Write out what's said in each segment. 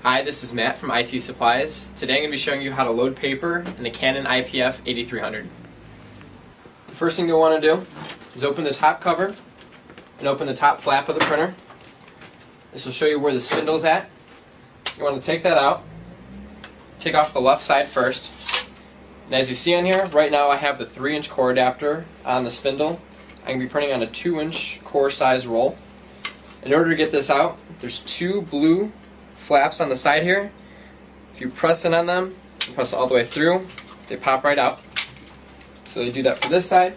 Hi, this is Matt from IT Supplies. Today I'm going to be showing you how to load paper in the Canon IPF8300. The first thing you'll want to do is open the top cover and open the top flap of the printer. This will show you where the spindle's at. You want to take that out. Take off the left side first. And as you see on here, right now I have the 3-inch core adapter on the spindle. I'm going to be printing on a 2-inch core size roll. In order to get this out, there's 2 blue flaps on the side here. If you press in on them, and press all the way through, they pop right out. So you do that for this side,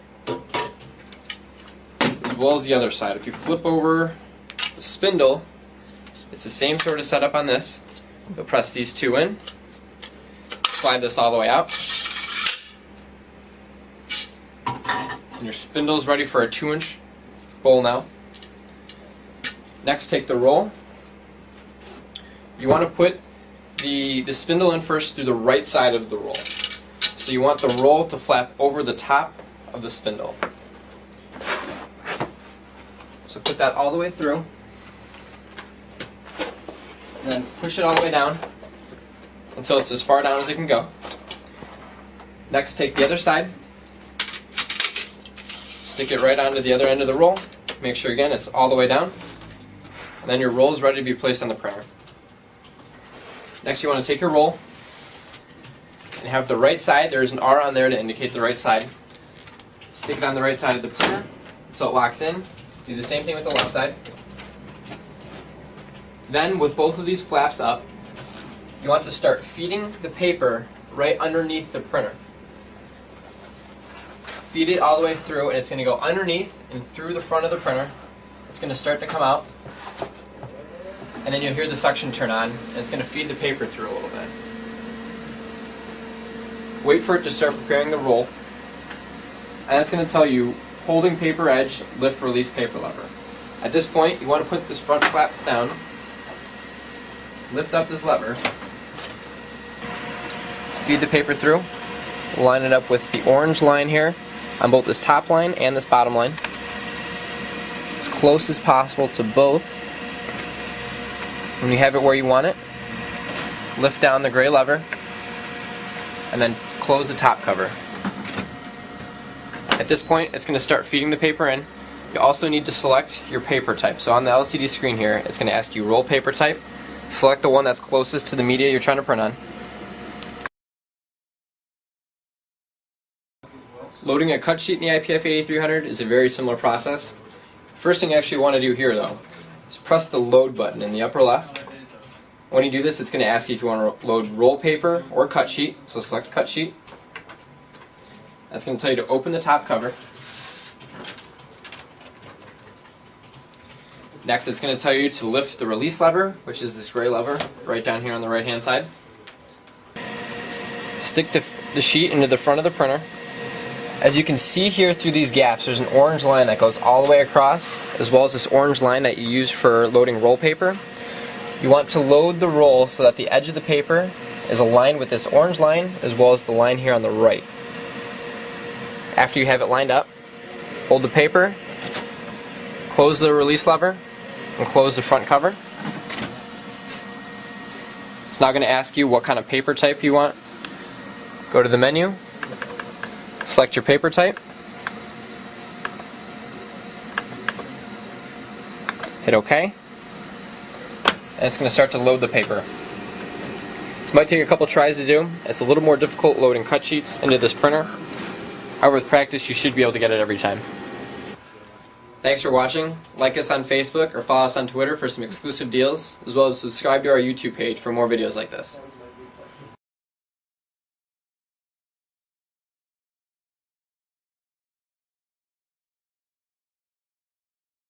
as well as the other side. If you flip over the spindle, it's the same sort of setup on this. You'll press these 2 in, slide this all the way out, and your spindle's ready for a 2-inch bowl now. Next, take the roll. You want to put the spindle in first through the right side of the roll. So you want the roll to flap over the top of the spindle. So put that all the way through, and then push it all the way down until it's as far down as it can go. Next, take the other side, stick it right onto the other end of the roll. Make sure again it's all the way down, and then your roll is ready to be placed on the printer. Next, you want to take your roll and have the right side, there's an R on there to indicate the right side. Stick it on the right side of the printer until it locks in. Do the same thing with the left side. Then, with both of these flaps up, you want to start feeding the paper right underneath the printer. Feed it all the way through, and it's going to go underneath and through the front of the printer. It's going to start to come out. And then you'll hear the suction turn on, and it's going to feed the paper through a little bit. Wait for it to start preparing the roll, and that's going to tell you holding paper edge, lift, release paper lever. At this point, you want to put this front flap down, lift up this lever, feed the paper through, line it up with the orange line here on both this top line and this bottom line, as close as possible to both. When you have it where you want it, lift down the gray lever and then close the top cover. At this point, it's going to start feeding the paper in. You also need to select your paper type. So on the LCD screen here, it's going to ask you roll paper type. Select the one that's closest to the media you're trying to print on. Loading a cut sheet in the IPF8300 is a very similar process. First thing you actually want to do here though, press the load button in the upper left. When you do this, it's going to ask you if you want to load roll paper or cut sheet. So select cut sheet. That's going to tell you to open the top cover. Next, it's going to tell you to lift the release lever, which is this gray lever right down here on the right hand side. Stick the sheet into the front of the printer. As you can see here through these gaps, there's an orange line that goes all the way across, as well as this orange line that you use for loading roll paper. You want to load the roll so that the edge of the paper is aligned with this orange line, as well as the line here on the right. After you have it lined up, hold the paper, close the release lever, and close the front cover. It's now going to ask you what kind of paper type you want. Go to the menu. Select your paper type, hit OK, and it's going to start to load the paper. This might take a couple tries to do. It's a little more difficult loading cut sheets into this printer. However, with practice you should be able to get it every time. Thanks for watching. Like us on Facebook or follow us on Twitter for some exclusive deals, as well as subscribe to our YouTube page for more videos like this.